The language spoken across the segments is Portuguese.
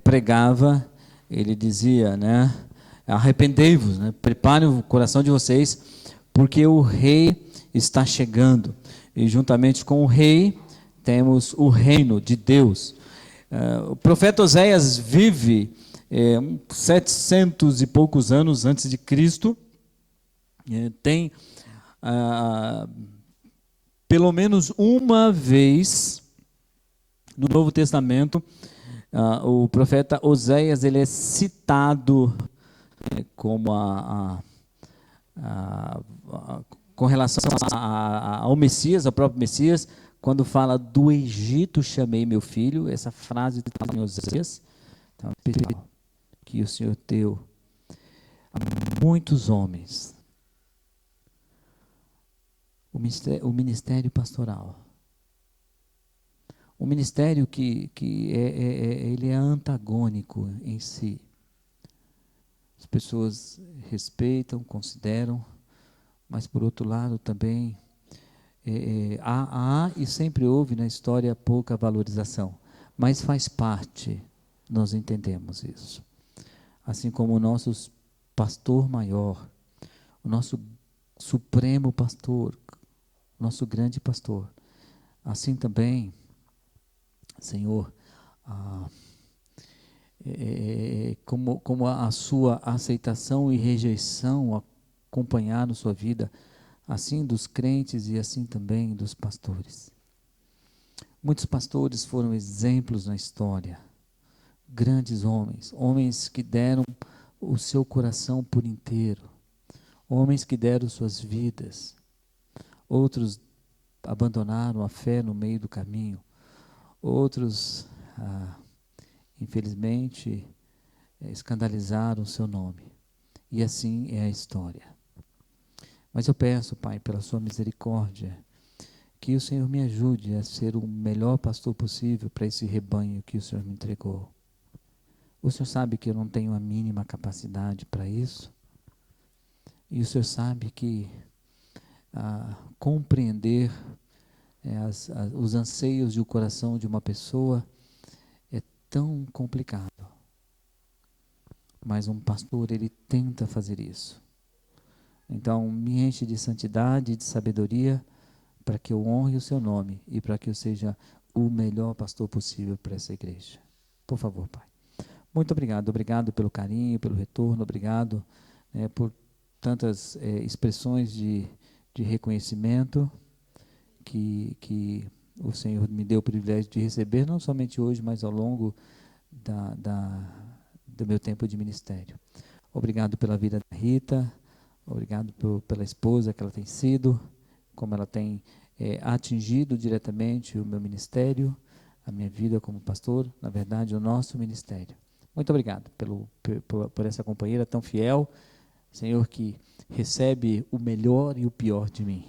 pregava, ele dizia, né? Arrependei-vos, né? Preparem o coração de vocês, porque o rei está chegando. E juntamente com o rei, temos o reino de Deus. O profeta Oséias vive 700 e poucos anos antes de Cristo. Tem pelo menos uma vez no Novo Testamento, o profeta Oséias ele é citado como com relação ao Messias, ao próprio Messias, quando fala do Egito chamei meu filho. Essa frase está em Oséias, então, que o Senhor deu a muitos homens o ministério pastoral, um ministério que ele é antagônico em si. As pessoas respeitam, consideram, mas por outro lado também há e sempre houve na história pouca valorização, mas faz parte, nós entendemos isso. Assim como o nosso pastor maior, o nosso supremo pastor, nosso grande pastor, assim também, Senhor, como a sua aceitação e rejeição acompanharam sua vida, assim dos crentes e assim também dos pastores. Muitos pastores foram exemplos na história, grandes homens, homens que deram o seu coração por inteiro, homens que deram suas vidas. Outros abandonaram a fé no meio do caminho. Outros, infelizmente, escandalizaram o seu nome. E assim é a história. Mas eu peço, Pai, pela sua misericórdia, que o Senhor me ajude a ser o melhor pastor possível para esse rebanho que o Senhor me entregou. O Senhor sabe que eu não tenho a mínima capacidade para isso. E o Senhor sabe que compreender os anseios do coração de uma pessoa é tão complicado. Mas um pastor, ele tenta fazer isso. Então, me enche de santidade e de sabedoria para que eu honre o seu nome e para que eu seja o melhor pastor possível para essa igreja. Por favor, Pai. Muito obrigado. Obrigado pelo carinho, pelo retorno. Obrigado por tantas expressões de reconhecimento que o Senhor me deu o privilégio de receber, não somente hoje, mas ao longo do meu tempo de ministério. Obrigado pela vida da Rita, obrigado pela esposa que ela tem sido, como ela tem atingido diretamente o meu ministério, a minha vida como pastor, na verdade, o nosso ministério. Muito obrigado por essa companheira tão fiel, Senhor, que recebe o melhor e o pior de mim.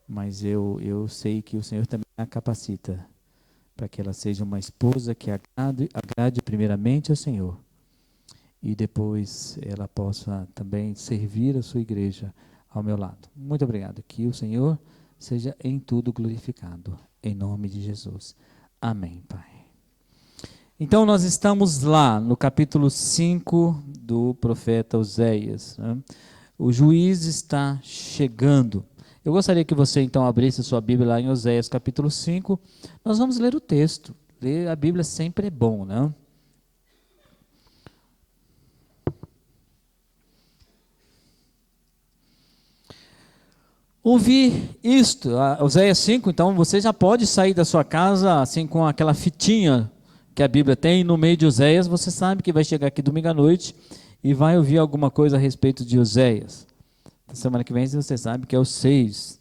Mas eu sei que o Senhor também a capacita para que ela seja uma esposa que agrade primeiramente ao Senhor e depois ela possa também servir a sua igreja ao meu lado. Muito obrigado. Que o Senhor seja em tudo glorificado. Em nome de Jesus. Amém, Pai. Então, nós estamos lá no capítulo 5 do profeta Oséias, né? O juiz está chegando. Eu gostaria que você, então, abrisse a sua Bíblia lá em Oséias, capítulo 5. Nós vamos ler o texto. Ler a Bíblia sempre é bom, né? Ouvir isto, Oséias 5, então, você já pode sair da sua casa, assim, com aquela fitinha que a Bíblia tem, no meio de Oséias, você sabe que vai chegar aqui domingo à noite e vai ouvir alguma coisa a respeito de Oséias. Na semana que vem você sabe que é o 6.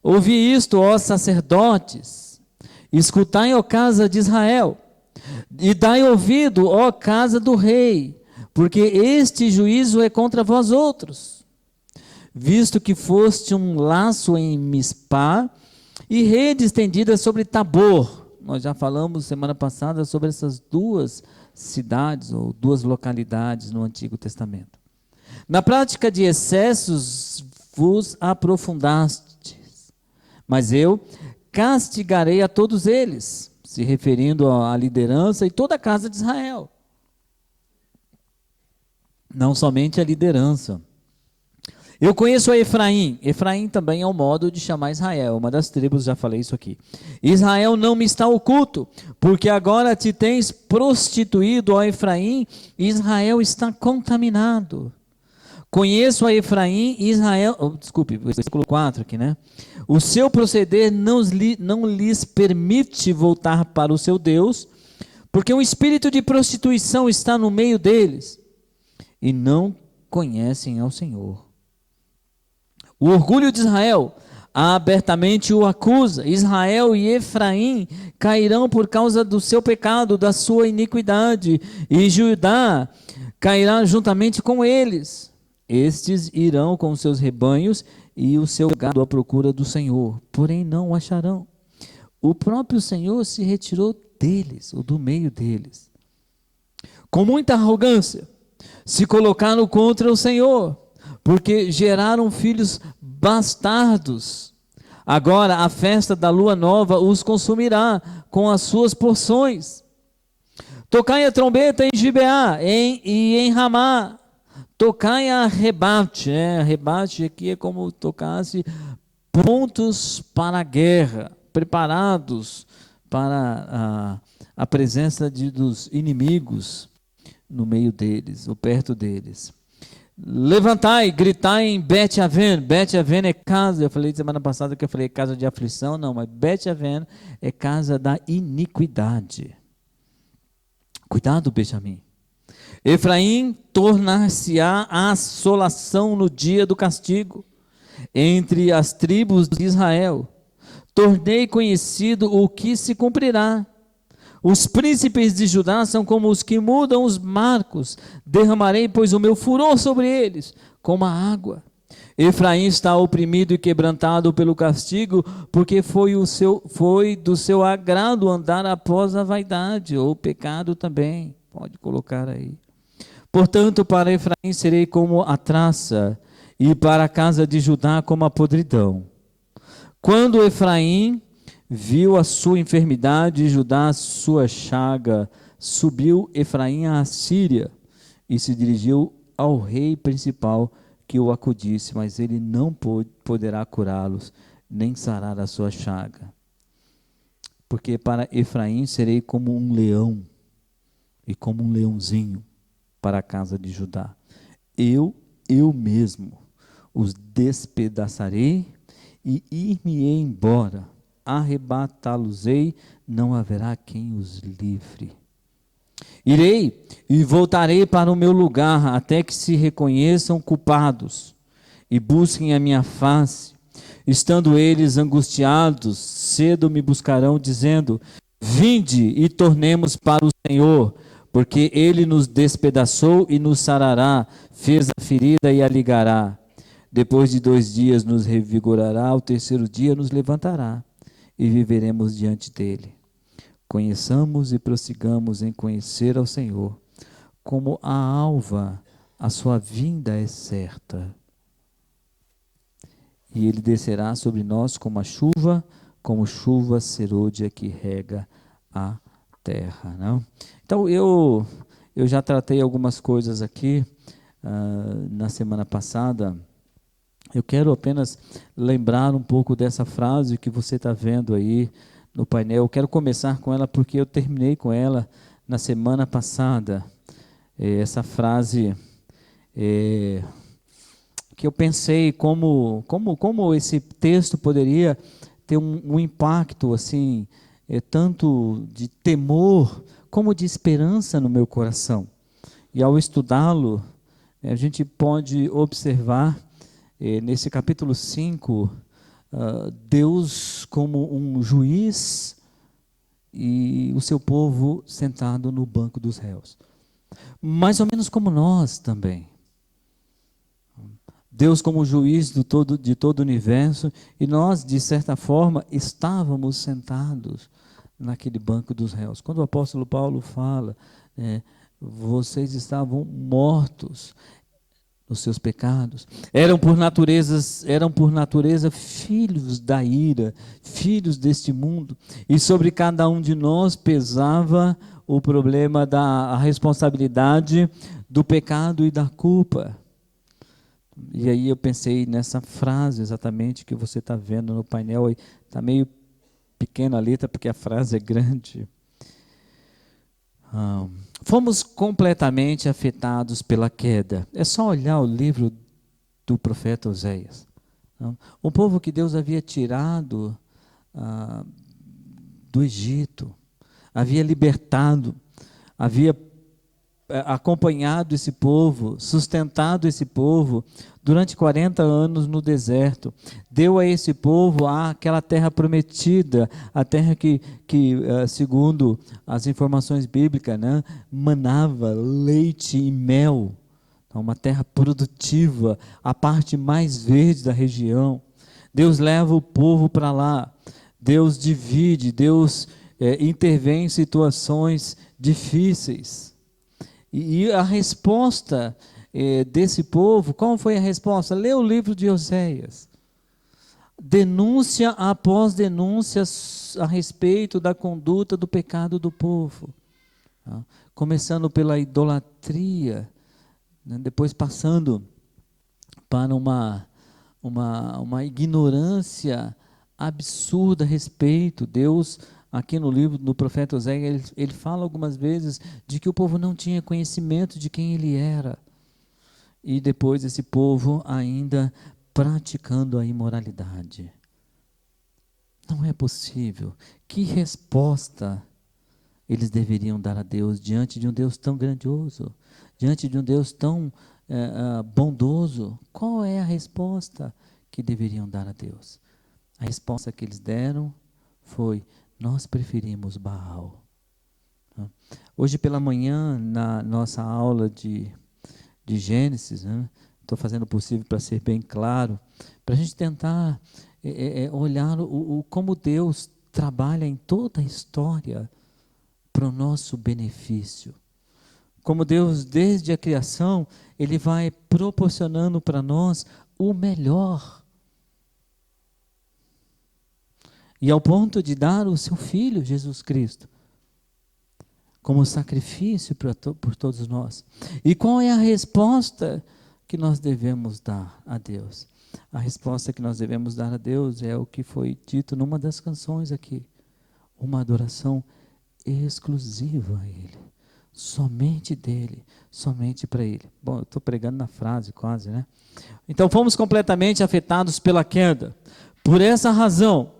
Ouvi isto, ó sacerdotes, escutai, ó casa de Israel, e dai ouvido, ó casa do rei, porque este juízo é contra vós outros. Visto que foste um laço em Mispá e rede estendida sobre Tabor. Nós já falamos semana passada sobre essas duas cidades ou duas localidades no Antigo Testamento. Na prática de excessos vos aprofundastes, mas eu castigarei a todos eles. se referindo à liderança e toda a casa de Israel. Não somente a liderança. Eu conheço a Efraim. Efraim também é um modo de chamar Israel, uma das tribos, já falei isso aqui. Israel não me está oculto, porque agora te tens prostituído, ó Efraim, Israel está contaminado. Conheço a Efraim, Israel, desculpe, versículo 4 aqui, né? O seu proceder não lhes permite voltar para o seu Deus, porque um espírito de prostituição está no meio deles, e não conhecem ao Senhor. O orgulho de Israel abertamente o acusa. Israel e Efraim cairão por causa do seu pecado, da sua iniquidade, e Judá cairá juntamente com eles. Estes irão com seus rebanhos e o seu gado à procura do Senhor, porém não o acharão. O próprio Senhor se retirou deles, ou do meio deles. Com muita arrogância, se colocaram contra o Senhor, porque geraram filhos bastardos. Agora a festa da lua nova os consumirá com as suas porções. Tocai a trombeta em Gibeá e em Ramá. Tocai a rebate. Rebate aqui é como tocasse prontos para a guerra, preparados para a presença dos inimigos no meio deles, ou perto deles. Levantai, gritai em Bet-Aven. Bet-Aven é casa, eu falei semana passada que eu falei casa de aflição, não, mas Bet-Aven é casa da iniquidade. Cuidado, Benjamim. Efraim tornar-se-á a assolação no dia do castigo entre as tribos de Israel. Tornei conhecido o que se cumprirá. Os príncipes de Judá são como os que mudam os marcos. Derramarei, pois, o meu furor sobre eles, como a água. Efraim está oprimido e quebrantado pelo castigo, porque foi do seu agrado andar após a vaidade, ou o pecado também. Pode colocar aí. Portanto, para Efraim serei como a traça, e para a casa de Judá como a podridão. Quando Efraim viu a sua enfermidade e Judá a sua chaga, subiu Efraim à Síria e se dirigiu ao rei principal que o acudisse, mas ele não poderá curá-los, nem sarar a sua chaga. Porque para Efraim serei como um leão e como um leãozinho para a casa de Judá. Eu mesmo os despedaçarei e ir-me-ei embora. Arrebatá-los-ei, não haverá quem os livre. Irei e voltarei para o meu lugar, até que se reconheçam culpados e busquem a minha face. Estando eles angustiados, cedo me buscarão, dizendo: vinde e tornemos para o Senhor, porque ele nos despedaçou e nos sarará, fez a ferida e a ligará. Depois de 2 dias nos revigorará, ao 3º dia nos levantará, e viveremos diante dele. Conheçamos e prossigamos em conhecer ao Senhor. Como a alva, a sua vinda é certa. E ele descerá sobre nós como chuva serôdia que rega a terra. Não? Então, eu já tratei algumas coisas aqui na semana passada. Eu quero apenas lembrar um pouco dessa frase que você está vendo aí no painel. Eu quero começar com ela porque eu terminei com ela na semana passada. Essa frase que eu pensei como esse texto poderia ter um impacto assim, tanto de temor como de esperança no meu coração. E ao estudá-lo, a gente pode observar nesse capítulo 5, Deus como um juiz e o seu povo sentado no banco dos réus. Mais ou menos como nós também. Deus como juiz de todo o universo, e nós, de certa forma, estávamos sentados naquele banco dos réus. Quando o apóstolo Paulo fala, vocês estavam mortos. nos seus pecados. Eram por natureza filhos da ira, filhos deste mundo. E sobre cada um de nós pesava o problema a responsabilidade do pecado e da culpa. E aí eu pensei nessa frase exatamente que você está vendo no painel. Está meio pequena a letra porque a frase é grande. Fomos completamente afetados pela queda. É só olhar o livro do profeta Oséias. Um povo que Deus havia tirado do Egito, havia libertado, havia acompanhado esse povo, sustentado esse povo durante 40 anos no deserto, deu a esse povo aquela terra prometida, a terra que segundo as informações bíblicas, né, manava leite e mel, então, uma terra produtiva, a parte mais verde da região. Deus leva o povo para lá, Deus divide, Deus intervém em situações difíceis. E a resposta desse povo, qual foi a resposta? Lê o livro de Oséias. Denúncia após denúncia a respeito da conduta do pecado do povo. Começando pela idolatria, né, depois passando para uma ignorância absurda a respeito. Deus, aqui no livro do profeta Oséias, ele fala algumas vezes de que o povo não tinha conhecimento de quem ele era. E depois esse povo ainda praticando a imoralidade. Não é possível. Que resposta eles deveriam dar a Deus diante de um Deus tão grandioso, diante de um Deus tão bondoso? Qual é a resposta que deveriam dar a Deus? A resposta que eles deram foi: nós preferimos Baal. Hoje pela manhã, na nossa aula de Gênesis, estou fazendo o possível para ser bem claro, para a gente tentar olhar como Deus trabalha em toda a história para o nosso benefício. Como Deus, desde a criação, Ele vai proporcionando para nós o melhor. E ao ponto de dar o seu Filho, Jesus Cristo, como sacrifício por todos nós. E qual é a resposta que nós devemos dar a Deus? A resposta que nós devemos dar a Deus é o que foi dito numa das canções aqui. Uma adoração exclusiva a Ele. Somente dEle, somente para Ele. Bom, eu estou pregando na frase quase, né? Então fomos completamente afetados pela queda. Por essa razão,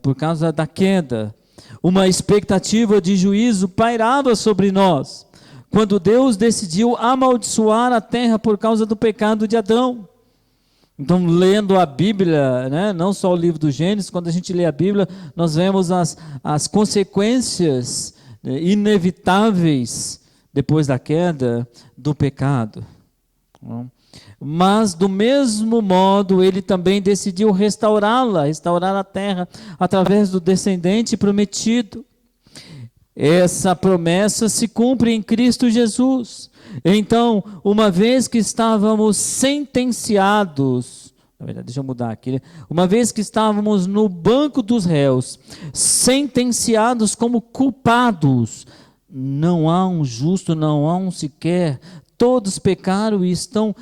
por causa da queda, uma expectativa de juízo pairava sobre nós, quando Deus decidiu amaldiçoar a terra por causa do pecado de Adão. Então, lendo a Bíblia, né, não só o livro do Gênesis, quando a gente lê a Bíblia, nós vemos as consequências inevitáveis depois da queda do pecado. Mas do mesmo modo Ele também decidiu restaurar a terra através do descendente prometido. Essa promessa se cumpre em Cristo Jesus. Então, uma vez que estávamos sentenciados, na verdade, deixa eu mudar aqui, uma vez que estávamos no banco dos réus, sentenciados como culpados, não há um justo, não há um sequer, todos pecaram e estão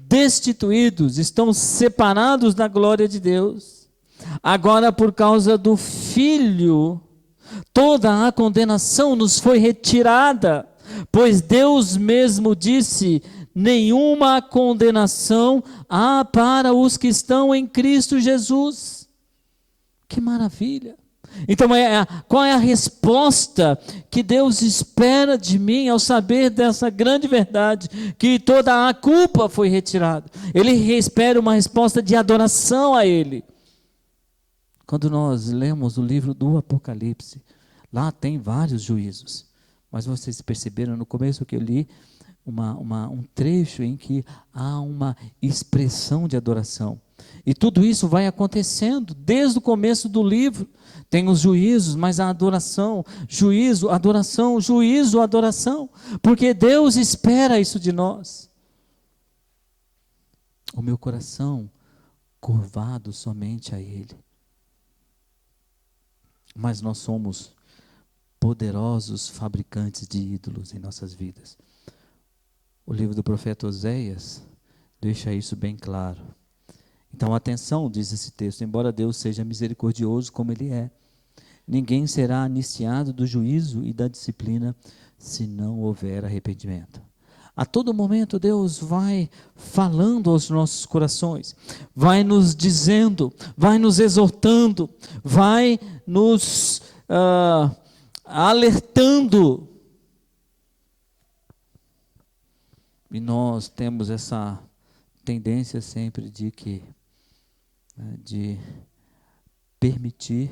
destituídos, estão separados da glória de Deus. Agora, por causa do Filho, toda a condenação nos foi retirada, pois Deus mesmo disse: nenhuma condenação há para os que estão em Cristo Jesus. Que maravilha! Então, qual é a resposta que Deus espera de mim ao saber dessa grande verdade, que toda a culpa foi retirada? Ele espera uma resposta de adoração a Ele. Quando nós lemos o livro do Apocalipse, lá tem vários juízos, mas vocês perceberam no começo que eu li um trecho em que há uma expressão de adoração. E tudo isso vai acontecendo desde o começo do livro. Tem os juízos, mas a adoração, juízo, adoração, juízo, adoração. Porque Deus espera isso de nós. o meu coração curvado somente a Ele. Mas nós somos poderosos fabricantes de ídolos em nossas vidas. O livro do profeta Oséias deixa isso bem claro. Então, atenção, diz esse texto, embora Deus seja misericordioso como Ele é, ninguém será anistiado do juízo e da disciplina se não houver arrependimento. A todo momento Deus vai falando aos nossos corações, vai nos dizendo, vai nos exortando, vai nos alertando. E nós temos essa tendência sempre de permitir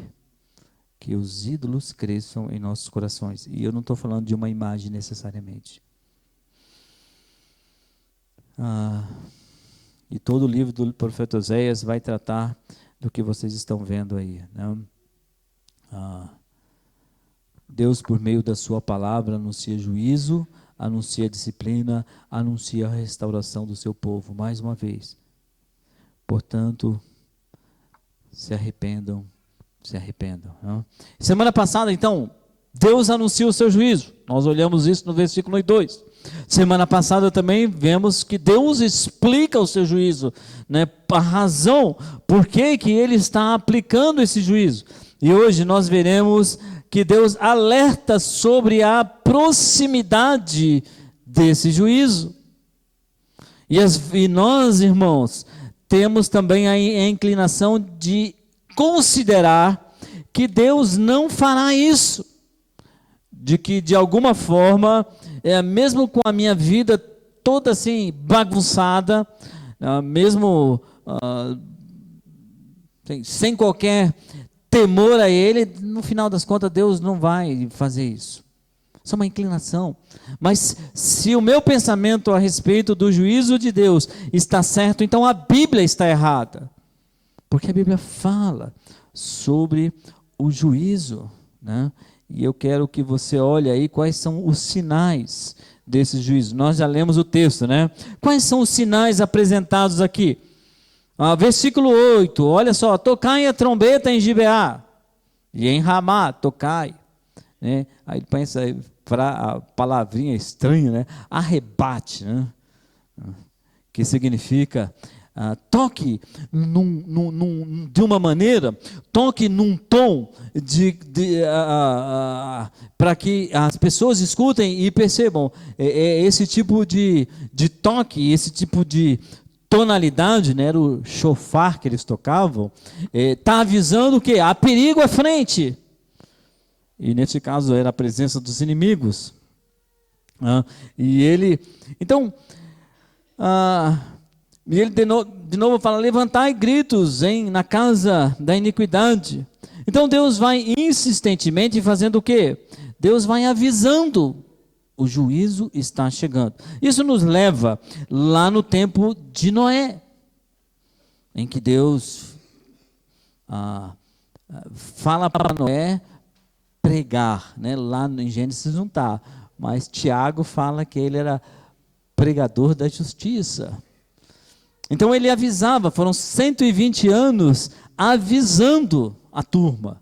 que os ídolos cresçam em nossos corações. E eu não estou falando de uma imagem necessariamente. E todo o livro do profeta Oséias vai tratar do que vocês estão vendo aí, né? Deus, por meio da sua palavra, anuncia juízo, anuncia disciplina, anuncia a restauração do seu povo, mais uma vez. Portanto, se arrependam. Não? Semana passada, então, Deus anuncia o seu juízo. Nós olhamos isso no versículo 2. Semana passada também vemos que Deus explica o seu juízo, né? A razão por que Ele está aplicando esse juízo. E hoje nós veremos que Deus alerta sobre a proximidade desse juízo. E nós, irmãos, temos também a inclinação de considerar que Deus não fará isso, de que de alguma forma, mesmo com a minha vida toda assim bagunçada, mesmo sem qualquer temor a Ele, no final das contas Deus não vai fazer isso. Isso é uma inclinação. Mas se o meu pensamento a respeito do juízo de Deus está certo, então a Bíblia está errada. Porque a Bíblia fala sobre o juízo, né? E eu quero que você olhe aí quais são os sinais desse juízo. Nós já lemos o texto, né? Quais são os sinais apresentados aqui? Versículo 8, olha só: tocai a trombeta em Gibeá, e em Ramá, tocai. Né? Aí pensa, a palavrinha estranha, né? Arrebate, né? Que significa... toque de uma maneira, toque num tom para que as pessoas escutem e percebam. Esse tipo de toque, esse tipo de tonalidade, né, era o chofar que eles tocavam, está avisando o quê? Há perigo à frente. E nesse caso era a presença dos inimigos. E ele de novo fala: levantai gritos na casa da iniquidade. Então Deus vai insistentemente fazendo o quê? Deus vai avisando: o juízo está chegando. Isso nos leva lá no tempo de Noé, em que Deus fala para Noé pregar, né? Lá em Gênesis não está, mas Tiago fala que ele era pregador da justiça. Então ele avisava, foram 120 anos avisando a turma.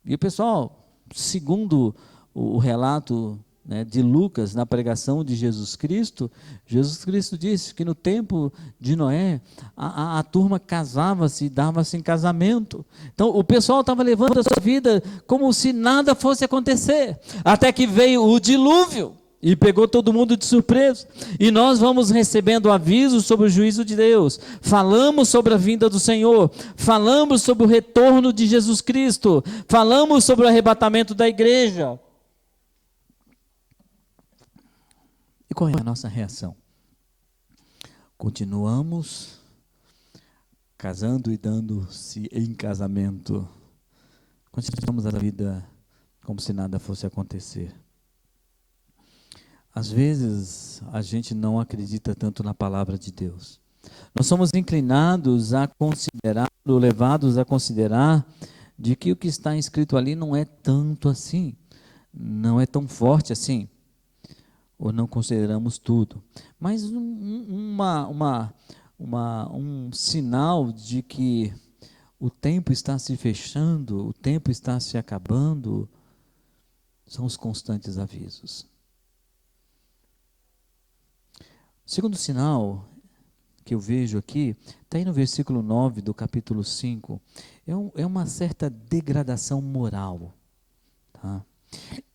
E o pessoal, segundo o relato, né, de Lucas, na pregação de Jesus Cristo disse que no tempo de Noé, a turma casava-se e dava-se em casamento. Então o pessoal estava levando a sua vida como se nada fosse acontecer, até que veio o dilúvio e pegou todo mundo de surpresa. E nós vamos recebendo avisos sobre o juízo de Deus, falamos sobre a vinda do Senhor, falamos sobre o retorno de Jesus Cristo, falamos sobre o arrebatamento da igreja. E qual é a nossa reação? Continuamos casando e dando-se em casamento. Continuamos a vida como se nada fosse acontecer. Às vezes, a gente não acredita tanto na palavra de Deus. Nós somos inclinados a considerar, ou levados a considerar, de que o que está escrito ali não é tanto assim, não é tão forte assim. ou não consideramos tudo. Mas um sinal de que o tempo está se fechando, o tempo está se acabando, são os constantes avisos. O segundo sinal que eu vejo aqui, está aí no versículo 9 do capítulo 5, é uma certa degradação moral. Tá?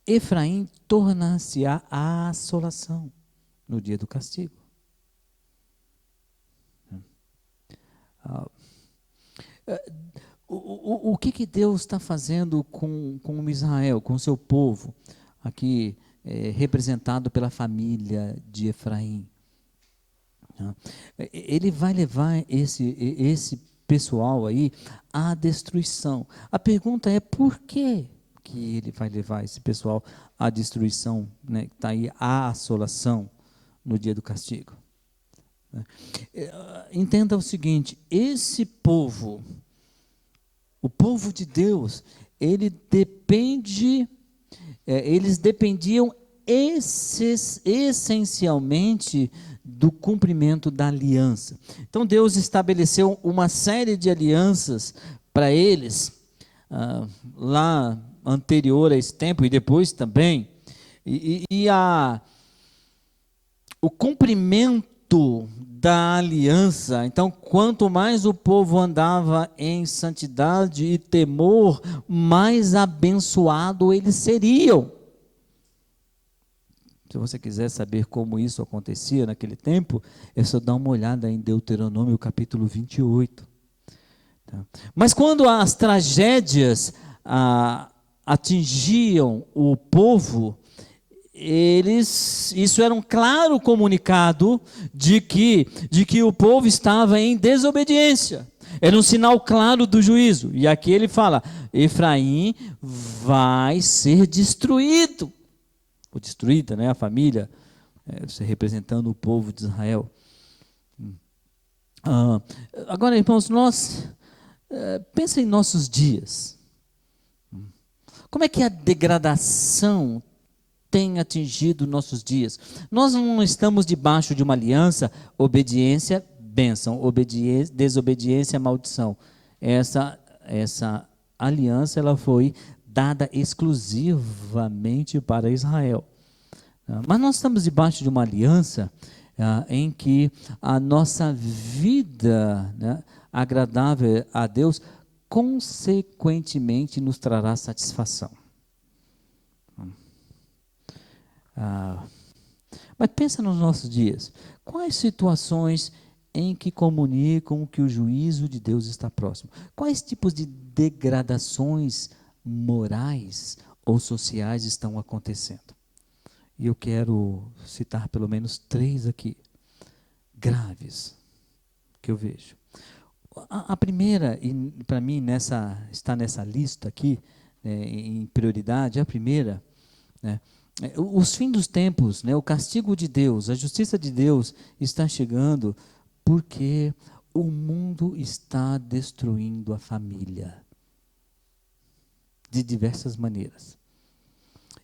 Efraim tornar-se-á a assolação no dia do castigo. O que Deus está fazendo com Israel, com o seu povo, aqui representado pela família de Efraim? Ele vai levar esse pessoal aí à destruição. A pergunta é por que ele vai levar esse pessoal à destruição, né? Está aí a assolação no dia do castigo. Entenda o seguinte: esse povo, o povo de Deus, eles dependiam essencialmente do cumprimento da aliança. Então Deus estabeleceu uma série de alianças para eles, lá anterior a esse tempo e depois também, o cumprimento da aliança. Então, quanto mais o povo andava em santidade e temor, mais abençoado eles seriam. Se você quiser saber como isso acontecia naquele tempo, é só dar uma olhada em Deuteronômio capítulo 28. Tá? Mas quando as tragédias atingiam o povo, isso era um claro comunicado de que o povo estava em desobediência. Era um sinal claro do juízo. E aqui ele fala: Efraim vai ser destruído. Ou destruída, né? A família, representando o povo de Israel. Agora, irmãos, pensa em nossos dias. Como é que a degradação tem atingido nossos dias? Nós não estamos debaixo de uma aliança, obediência, bênção, desobediência, maldição. Essa aliança, ela foi dada exclusivamente para Israel. Mas nós estamos debaixo de uma aliança em que a nossa vida, né, agradável a Deus, consequentemente nos trará satisfação. Mas pensa nos nossos dias. Quais situações em que comunicam que o juízo de Deus está próximo? Quais tipos de degradações morais ou sociais estão acontecendo? E eu quero citar pelo menos 3 aqui, graves, que eu vejo. A primeira, e para mim está nessa lista aqui, em prioridade, a primeira, né, os fins dos tempos, né, o castigo de Deus, a justiça de Deus está chegando porque o mundo está destruindo a família de diversas maneiras.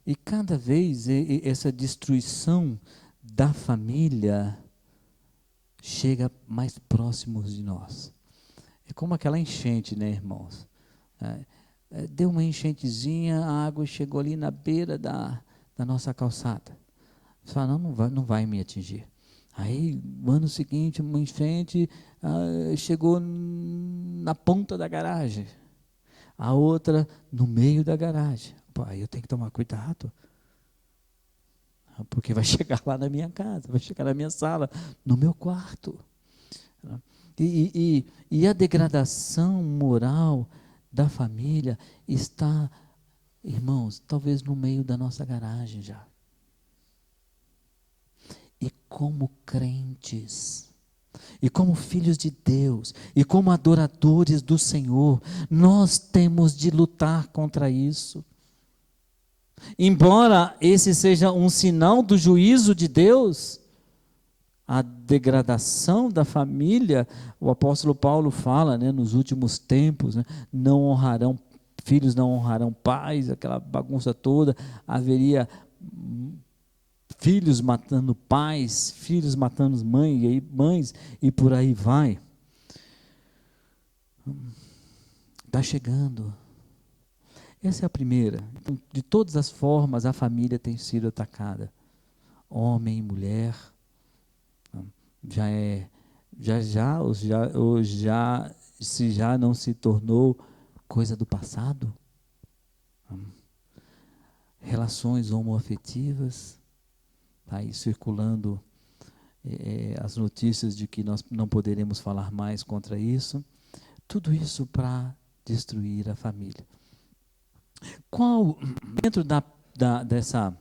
E cada vez essa destruição da família chega mais próximos de nós. É como aquela enchente, né, irmãos? Deu uma enchentezinha, a água chegou ali na beira da nossa calçada. Você fala: não vai me atingir. Aí, no ano seguinte, uma enchente chegou na ponta da garagem. A outra no meio da garagem. Aí eu tenho que tomar cuidado, porque vai chegar lá na minha casa, vai chegar na minha sala, no meu quarto. E a degradação moral da família está, irmãos, talvez no meio da nossa garagem já. E como crentes, e como filhos de Deus, e como adoradores do Senhor, nós temos de lutar contra isso. Embora esse seja um sinal do juízo de Deus, a degradação da família, o apóstolo Paulo fala, né, nos últimos tempos, né, filhos não honrarão pais, aquela bagunça toda, haveria filhos matando pais, filhos matando mães, e por aí vai. Está chegando. Essa é a primeira. Então, de todas as formas, a família tem sido atacada. Homem, mulher, se já não se tornou coisa do passado. Relações homoafetivas, está aí circulando as notícias de que nós não poderemos falar mais contra isso. Tudo isso para destruir a família. Dentro dessa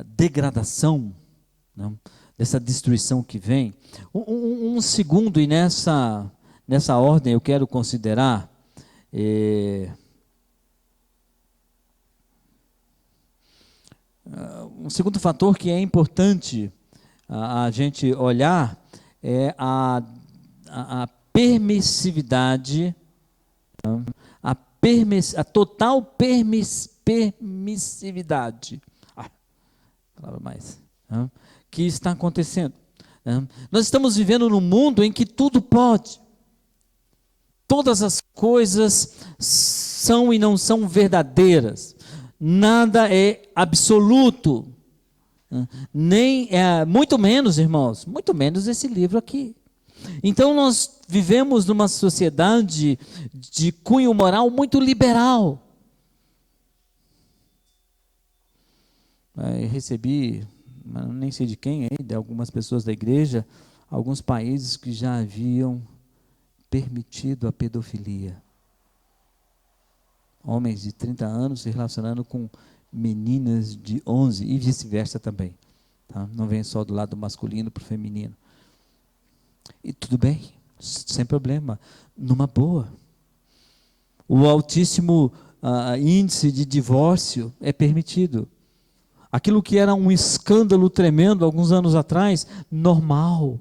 degradação, né, dessa destruição que vem, um segundo, e nessa ordem eu quero considerar um segundo fator que é importante a gente olhar é a permissividade, a total permissividade, que está acontecendo. Nós estamos vivendo num mundo em que tudo pode. Todas as coisas são e não são verdadeiras. Nada é absoluto. Nem muito menos, irmãos, muito menos esse livro aqui. Então nós vivemos numa sociedade de cunho moral muito liberal. Recebi, nem sei de quem, de algumas pessoas da igreja, alguns países que já haviam permitido a pedofilia. Homens de 30 anos se relacionando com meninas de 11 e vice-versa também. Tá? Não vem só do lado masculino para o feminino. E tudo bem, sem problema, numa boa. O altíssimo índice de divórcio é permitido. Aquilo que era um escândalo tremendo alguns anos atrás, normal.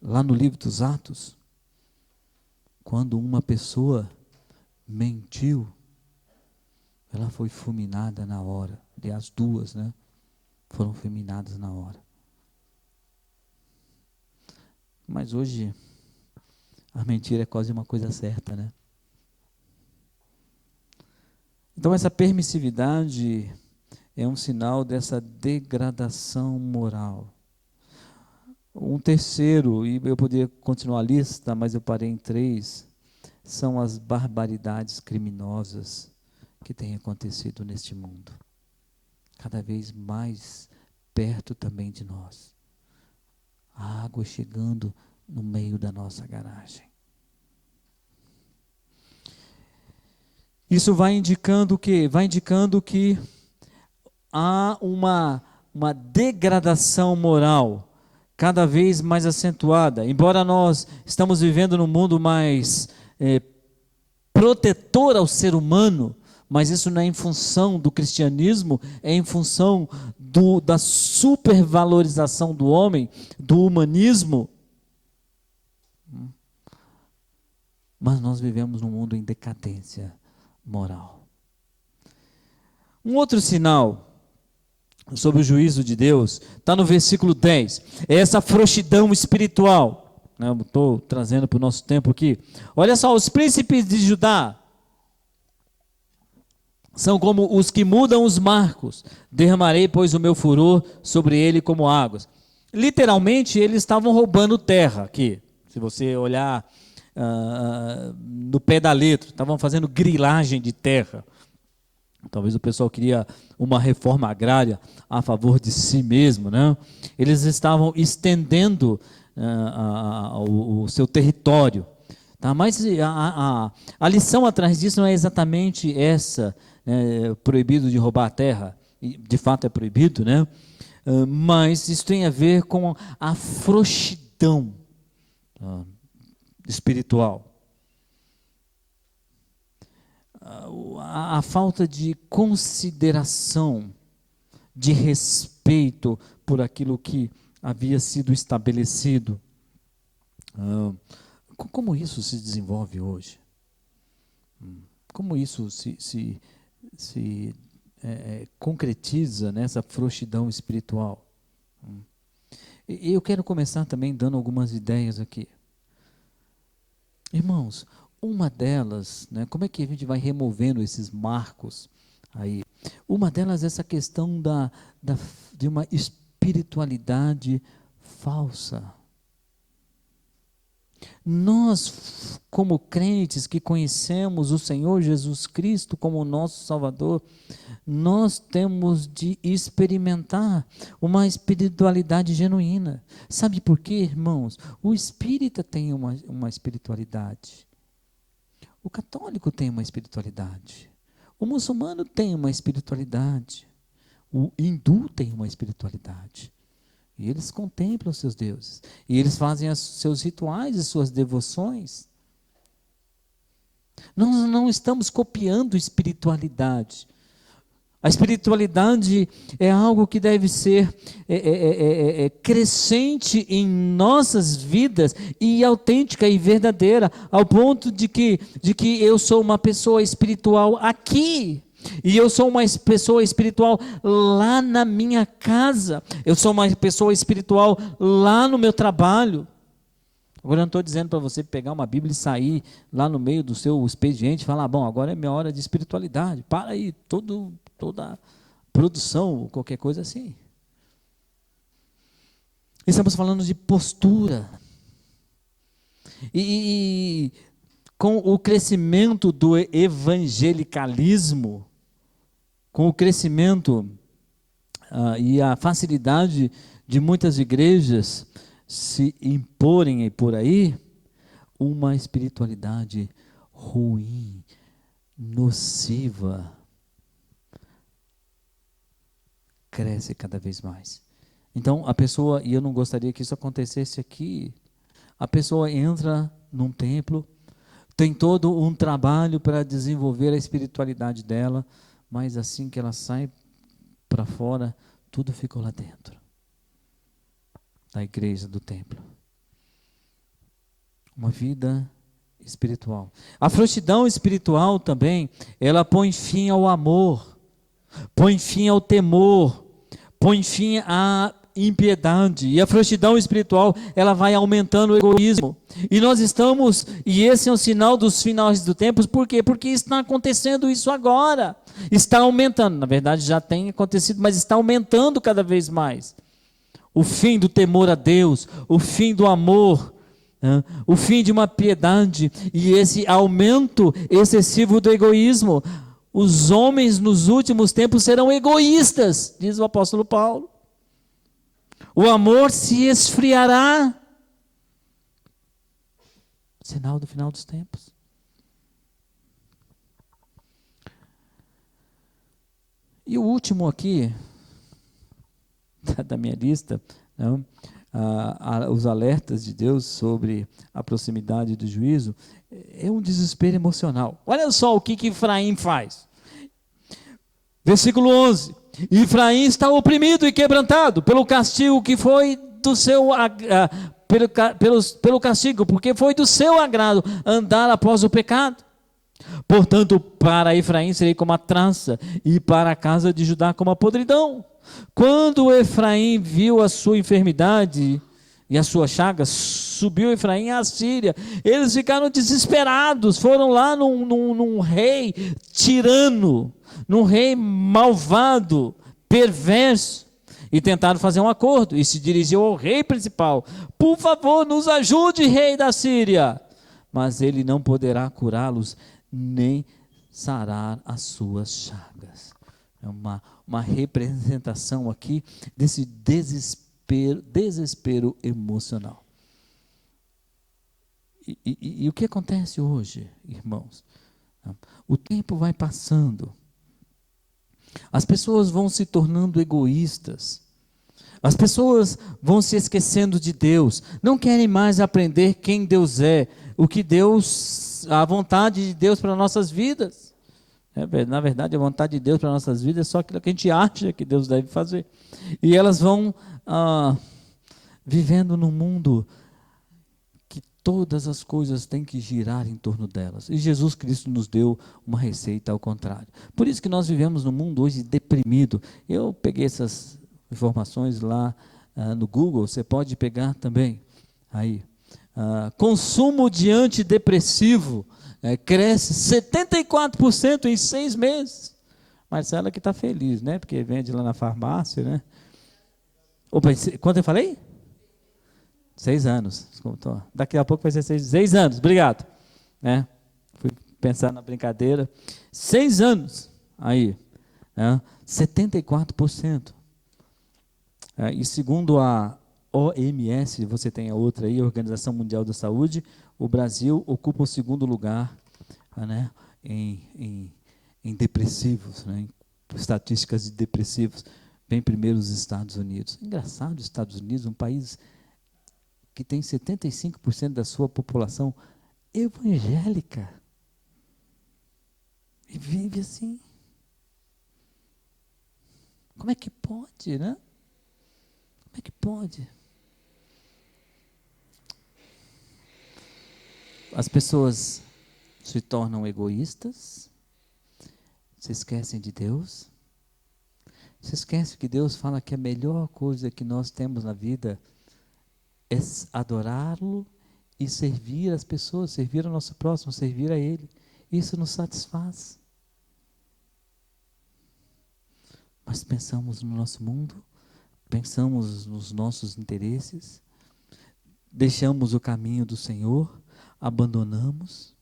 Lá no livro dos Atos, quando uma pessoa mentiu, ela foi fulminada na hora. Aliás, duas, foram fulminadas na hora. Mas hoje, a mentira é quase uma coisa certa, Então, essa permissividade é um sinal dessa degradação moral. Um terceiro, e eu poderia continuar a lista, mas eu parei em 3, são as barbaridades criminosas que têm acontecido neste mundo. Cada vez mais perto também de nós. A água chegando no meio da nossa garagem. Isso vai indicando o quê? Vai indicando que há uma degradação moral cada vez mais acentuada. Embora nós estamos vivendo num mundo mais protetor ao ser humano, mas isso não é em função do cristianismo, é em função da supervalorização do homem, do humanismo. Mas nós vivemos num mundo em decadência moral. Um outro sinal sobre o juízo de Deus está no versículo 10. É essa frouxidão espiritual. Eu estou trazendo para o nosso tempo aqui. Olha só, os príncipes de Judá são como os que mudam os marcos. Derramarei, pois, o meu furor sobre ele como águas. Literalmente, eles estavam roubando terra aqui. Se você olhar no pé da letra, estavam fazendo grilagem de terra. Talvez o pessoal queria uma reforma agrária a favor de si mesmo, Eles estavam estendendo o seu território. Tá? Mas a lição atrás disso não é exatamente essa, proibido de roubar a terra, e de fato é proibido, mas isso tem a ver com a frouxidão espiritual. A falta de consideração, de respeito por aquilo que havia sido estabelecido. Como isso se desenvolve hoje? Como isso se concretiza nessa frouxidão espiritual? E eu quero começar também dando algumas ideias aqui. Irmãos, uma delas, né, como é que a gente vai removendo esses marcos aí? Uma delas é essa questão de uma espiritualidade falsa. Nós, como crentes que conhecemos o Senhor Jesus Cristo como nosso Salvador, nós temos de experimentar uma espiritualidade genuína. Sabe por quê, irmãos? O espírita tem uma espiritualidade. O católico tem uma espiritualidade. O muçulmano tem uma espiritualidade. O hindu tem uma espiritualidade. E eles contemplam seus deuses. E eles fazem os seus rituais e suas devoções. Nós não estamos copiando espiritualidade. A espiritualidade é algo que deve ser crescente em nossas vidas e autêntica e verdadeira, ao ponto de que eu sou uma pessoa espiritual aqui. E eu sou uma pessoa espiritual lá na minha casa. Eu sou uma pessoa espiritual lá no meu trabalho. Agora eu não estou dizendo para você pegar uma Bíblia e sair lá no meio do seu expediente e falar, bom, agora é minha hora de espiritualidade. Para aí, toda produção, qualquer coisa assim. Estamos falando de postura. E com o crescimento do evangelicalismo, com o crescimento e a facilidade de muitas igrejas se imporem por aí, uma espiritualidade ruim, nociva, cresce cada vez mais. Então a pessoa, e eu não gostaria que isso acontecesse aqui, a pessoa entra num templo, tem todo um trabalho para desenvolver a espiritualidade dela, mas assim que ela sai para fora, tudo ficou lá dentro da igreja, do templo. Uma vida espiritual. A frouxidão espiritual também, ela põe fim ao amor, põe fim ao temor, põe fim à impiedade. E a frouxidão espiritual, ela vai aumentando o egoísmo. E nós estamos, e esse é um sinal dos finais do tempo, por quê? Porque está acontecendo isso agora. Está aumentando, na verdade já tem acontecido, mas está aumentando cada vez mais. O fim do temor a Deus, o fim do amor, o fim de uma piedade e esse aumento excessivo do egoísmo. Os homens nos últimos tempos serão egoístas, diz o apóstolo Paulo. O amor se esfriará. Sinal do final dos tempos. E o último aqui, da minha lista, não, os alertas de Deus sobre a proximidade do juízo, é um desespero emocional. Olha só o que Efraim faz. Versículo 11. Efraim está oprimido e quebrantado pelo castigo que foi do seu pelo castigo, porque foi do seu agrado andar após o pecado. Portanto, para Efraim serei como a trança, e para a casa de Judá como a podridão. Quando Efraim viu a sua enfermidade e a sua chaga, subiu Efraim à Síria. Eles ficaram desesperados, foram lá num rei tirano, num rei malvado, perverso, e tentaram fazer um acordo, e se dirigiu ao rei principal: por favor, nos ajude, rei da Síria. Mas ele não poderá curá-los, nem sarar as suas chagas. É uma representação aqui desse desespero emocional. E o que acontece hoje, irmãos? O tempo vai passando, as pessoas vão se tornando egoístas, as pessoas vão se esquecendo de Deus, não querem mais aprender quem Deus é, o que Deus, a vontade de Deus para nossas vidas. Na verdade, a vontade de Deus para nossas vidas é só aquilo que a gente acha que Deus deve fazer. E elas vão vivendo num mundo que todas as coisas têm que girar em torno delas. E Jesus Cristo nos deu uma receita ao contrário. Por isso que nós vivemos num mundo hoje deprimido. Eu peguei essas informações lá no Google, você pode pegar também. Aí, consumo de antidepressivo cresce 74% em 6 meses. Marcela que está feliz, né? Porque vende lá na farmácia, né? Opa, quanto eu falei? 6 anos. Daqui a pouco vai ser 6 anos, obrigado. Né? Fui pensar na brincadeira. 6 anos, aí, 74%. E segundo a OMS, você tem a outra aí, a Organização Mundial da Saúde, o Brasil ocupa o 2º lugar, né, em depressivos, né, em estatísticas de depressivos, bem primeiro os Estados Unidos. Engraçado, os Estados Unidos, um país que tem 75% da sua população evangélica, e vive assim. Como é que pode, né? Como é que pode? As pessoas se tornam egoístas, se esquecem de Deus, se esquecem que Deus fala que a melhor coisa que nós temos na vida é adorá-lo e servir as pessoas, servir ao nosso próximo, servir a Ele. Isso nos satisfaz. Mas pensamos no nosso mundo, pensamos nos nossos interesses, deixamos o caminho do Senhor, abandonamos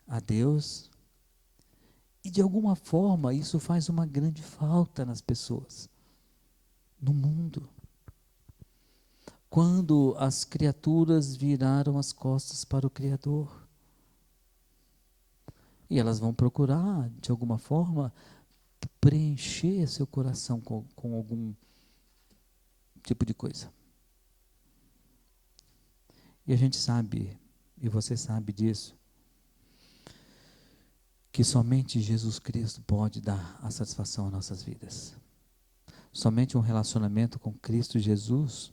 a Deus, e de alguma forma isso faz uma grande falta nas pessoas, no mundo. Quando as criaturas viraram as costas para o Criador, e elas vão procurar, de alguma forma, preencher seu coração com algum tipo de coisa. E a gente sabe, e você sabe disso, que somente Jesus Cristo pode dar a satisfação às nossas vidas. Somente um relacionamento com Cristo Jesus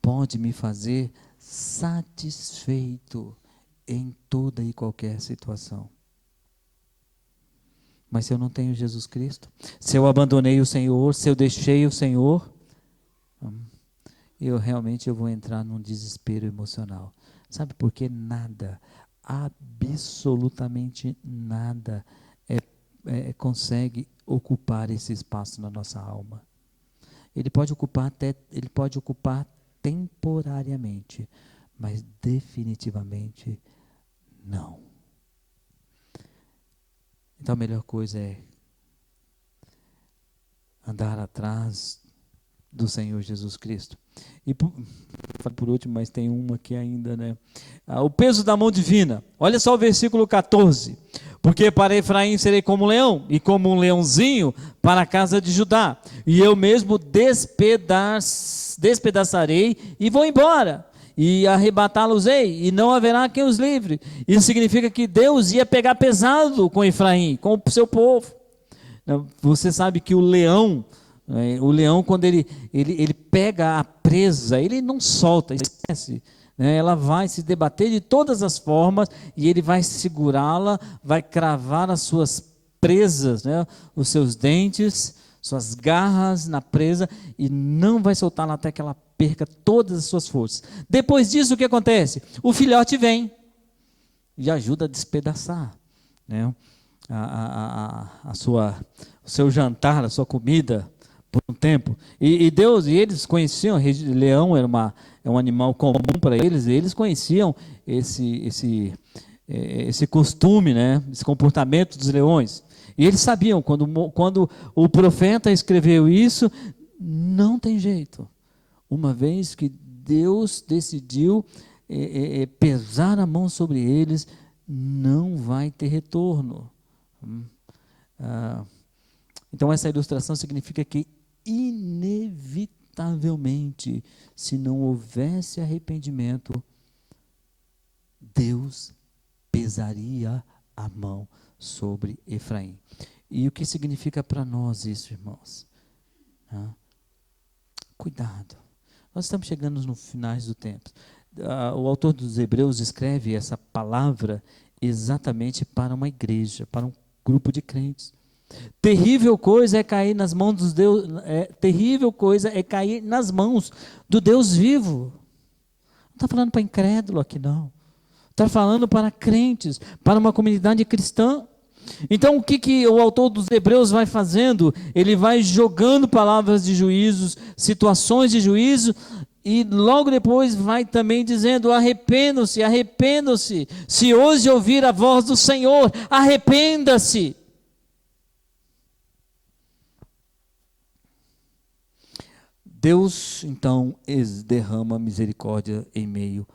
pode me fazer satisfeito em toda e qualquer situação. Mas se eu não tenho Jesus Cristo, se eu abandonei o Senhor, se eu deixei o Senhor, eu realmente vou entrar num desespero emocional. Sabe por quê? Nada, absolutamente nada consegue ocupar esse espaço na nossa alma. Ele pode ocupar temporariamente, mas definitivamente não. Então a melhor coisa é andar atrás do Senhor Jesus Cristo. E por último, mas tem uma aqui ainda, né? O peso da mão divina. Olha só o versículo 14. Porque para Efraim serei como um leão, e como um leãozinho para a casa de Judá. E eu mesmo despedaçarei e vou embora. E arrebatá-los-ei, e não haverá quem os livre. Isso significa que Deus ia pegar pesado com Efraim, com o seu povo. Você sabe que o leão, quando ele pega a presa, ele não solta, esquece. Ela vai se debater de todas as formas, e ele vai segurá-la, vai cravar as suas presas, os seus dentes, suas garras na presa, e não vai soltá-la até que ela perca todas as suas forças. Depois disso, o que acontece? O filhote vem e ajuda a despedaçar, o seu jantar, a sua comida, por um tempo. E Deus, e eles conheciam, leão é um animal comum para eles, e eles conheciam esse costume, esse comportamento dos leões. E eles sabiam, quando o profeta escreveu isso, não tem jeito. Uma vez que Deus decidiu pesar a mão sobre eles, não vai ter retorno. Então essa ilustração significa que inevitavelmente, se não houvesse arrependimento, Deus pesaria a mão sobre Efraim. E o que significa para nós isso, irmãos? Cuidado. Nós estamos chegando no finais do tempo. O autor dos Hebreus escreve essa palavra exatamente para uma igreja, para um grupo de crentes. Terrível coisa é cair nas mãos dos Deus, terrível coisa é cair nas mãos do Deus vivo. Não está falando para incrédulo aqui não. Está falando para crentes, para uma comunidade cristã. Então o que o autor dos Hebreus vai fazendo? Ele vai jogando palavras de juízos, situações de juízo, e logo depois vai também dizendo: arrependam-se, arrependam-se. Se hoje ouvir a voz do Senhor, arrependa-se. Deus, então, derrama misericórdia em meio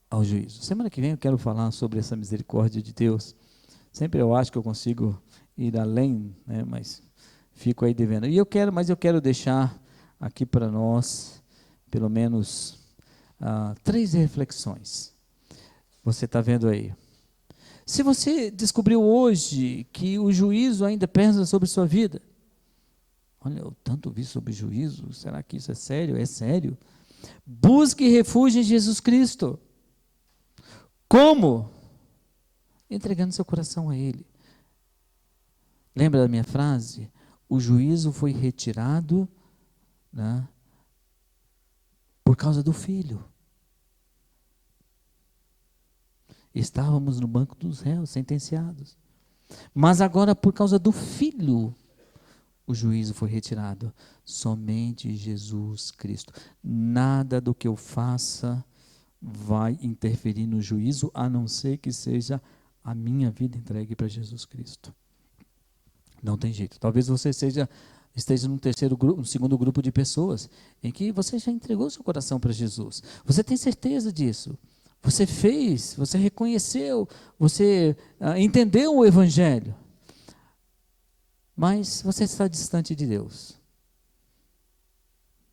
ao juízo. Semana que vem eu quero falar sobre essa misericórdia de Deus. Sempre eu acho que eu consigo ir além, né, mas fico aí devendo. Mas eu quero deixar aqui para nós, pelo menos, 3 reflexões. Você está vendo aí. Se você descobriu hoje que o juízo ainda pesa sobre sua vida, olha, eu tanto vi sobre juízo, será que isso é sério? É sério. Busque refúgio em Jesus Cristo. Como? Entregando seu coração a Ele. Lembra da minha frase? O juízo foi retirado, né, por causa do Filho. Estávamos no banco dos réus, sentenciados. Mas agora, por causa do Filho, o juízo foi retirado. Somente Jesus Cristo. Nada do que eu faça vai interferir no juízo, a não ser que seja a minha vida entregue para Jesus Cristo. Não tem jeito. Talvez você esteja no segundo grupo de pessoas em que você já entregou seu coração para Jesus. Você tem certeza disso. Você fez, você reconheceu, você entendeu o Evangelho. Mas você está distante de Deus.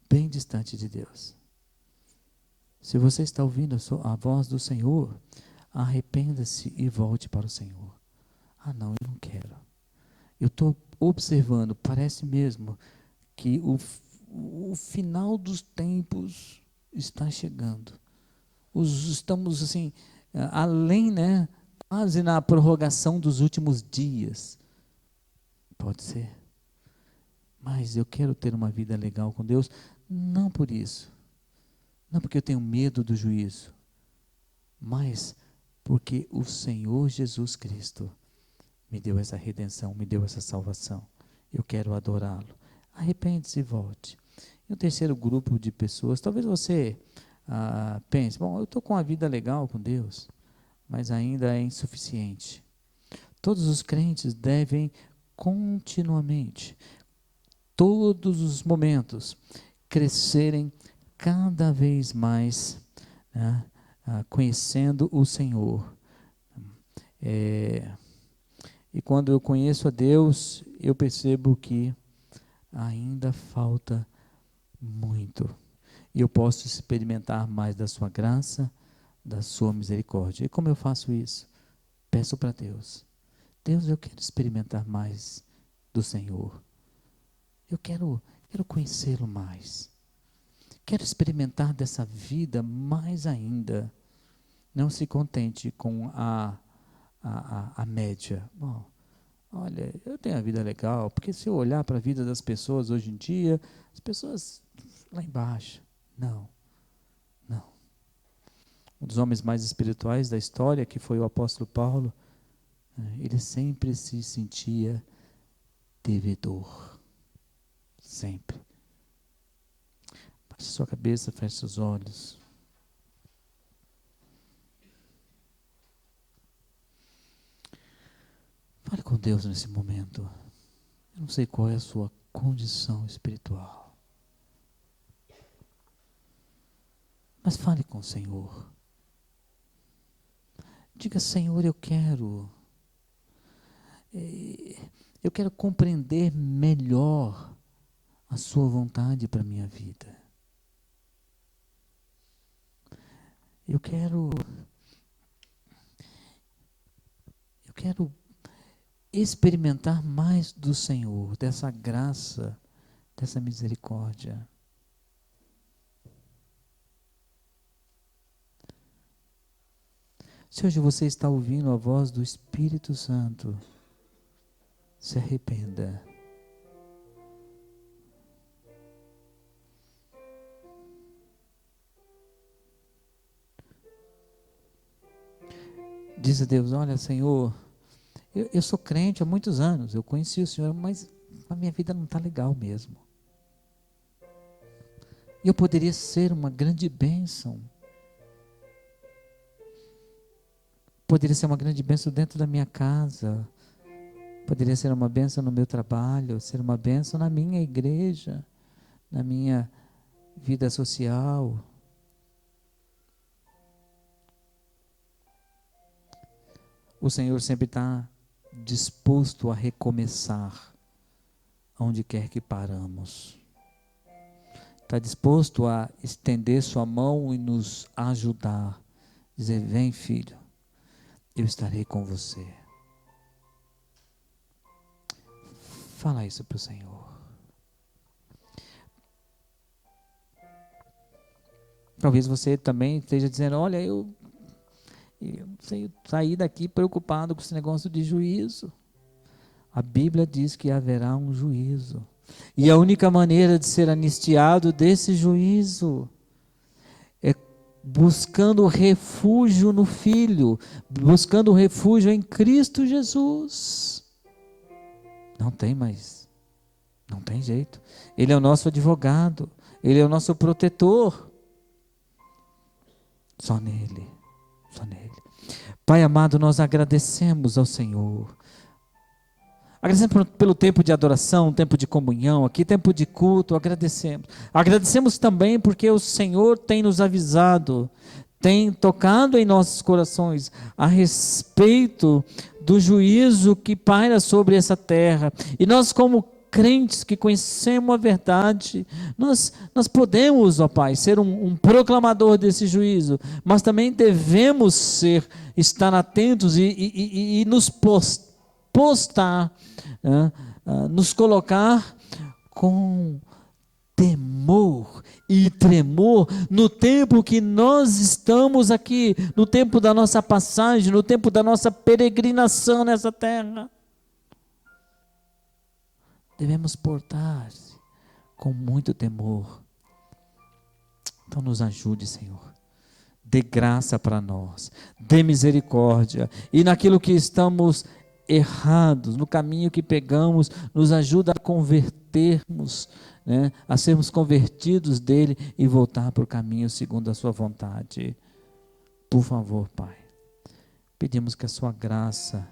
Bem distante de Deus. Se você está ouvindo a voz do Senhor, arrependa-se e volte para o Senhor. Ah, não, eu não quero. Eu estou observando, parece mesmo que o final dos tempos está chegando. Estamos assim, além, né, quase na prorrogação dos últimos dias. Pode ser. Mas eu quero ter uma vida legal com Deus, não por isso. Não porque eu tenho medo do juízo, mas porque o Senhor Jesus Cristo me deu essa redenção, me deu essa salvação. Eu quero adorá-lo. Arrepende-se e volte. E o terceiro grupo de pessoas, talvez você pense, bom, eu estou com uma vida legal com Deus, mas ainda é insuficiente. Todos os crentes devem continuamente, todos os momentos, crescerem cada vez mais, né, conhecendo o Senhor. E quando eu conheço a Deus, eu percebo que ainda falta muito. E eu posso experimentar mais da sua graça, da sua misericórdia. E como eu faço isso? Peço para Deus. Deus, eu quero experimentar mais do Senhor. Eu quero conhecê-lo mais. Quero experimentar dessa vida mais ainda. Não se contente com a média. Bom, olha, eu tenho a vida legal, porque se eu olhar para a vida das pessoas hoje em dia, as pessoas lá embaixo. Não. Um dos homens mais espirituais da história, que foi o apóstolo Paulo, ele sempre se sentia devedor. Sempre. Baixe sua cabeça, feche seus olhos. Fale com Deus nesse momento. Eu não sei qual é a sua condição espiritual. Mas fale com o Senhor. Diga, Senhor, eu quero compreender melhor a sua vontade para a minha vida. Eu quero experimentar mais do Senhor, dessa graça, dessa misericórdia. Se hoje você está ouvindo a voz do Espírito Santo, se arrependa. Diz a Deus: olha, Senhor, eu sou crente há muitos anos, eu conheci o Senhor, mas a minha vida não está legal mesmo. E eu poderia ser uma grande bênção. Poderia ser uma grande bênção dentro da minha casa. Poderia ser uma bênção no meu trabalho, ser uma bênção na minha igreja, na minha vida social. O Senhor sempre está disposto a recomeçar onde quer que paramos. Está disposto a estender sua mão e nos ajudar. Dizer: vem, filho, eu estarei com você. Fala isso para o Senhor. Talvez você também esteja dizendo: olha, eu saí daqui preocupado com esse negócio de juízo. A Bíblia diz que haverá um juízo. E a única maneira de ser anistiado desse juízo é buscando refúgio no Filho, buscando refúgio em Cristo Jesus. Não tem mais, não tem jeito. Ele é o nosso advogado, Ele é o nosso protetor. Só nele, só nele. Pai amado, nós agradecemos ao Senhor. Agradecemos pelo tempo de adoração, tempo de comunhão aqui, tempo de culto, agradecemos. Agradecemos também porque o Senhor tem nos avisado, tem tocado em nossos corações a respeito do juízo que paira sobre essa terra. E nós, como crentes que conhecemos a verdade, nós podemos, ó Pai, ser um proclamador desse juízo, mas também devemos estar atentos e nos postar, nos colocar com temor e tremor no tempo que nós estamos aqui, no tempo da nossa passagem, no tempo da nossa peregrinação nessa terra. Devemos portar-se com muito temor. Então nos ajude, Senhor. Dê graça para nós, dê misericórdia, e naquilo que estamos errados, no caminho que pegamos, nos ajuda a convertermos, a sermos convertidos dele e voltar para o caminho segundo a sua vontade. Por favor, Pai, pedimos que a sua graça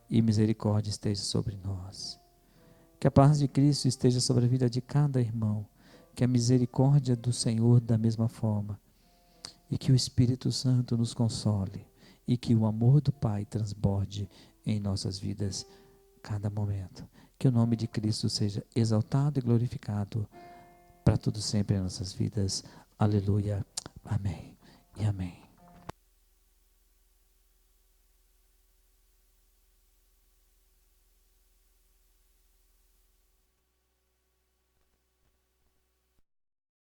e misericórdia esteja sobre nós, que a paz de Cristo esteja sobre a vida de cada irmão, que a misericórdia do Senhor da mesma forma, e que o Espírito Santo nos console, e que o amor do Pai transborde em nossas vidas cada momento. Que o nome de Cristo seja exaltado e glorificado para tudo sempre em nossas vidas. Aleluia. Amém e amém.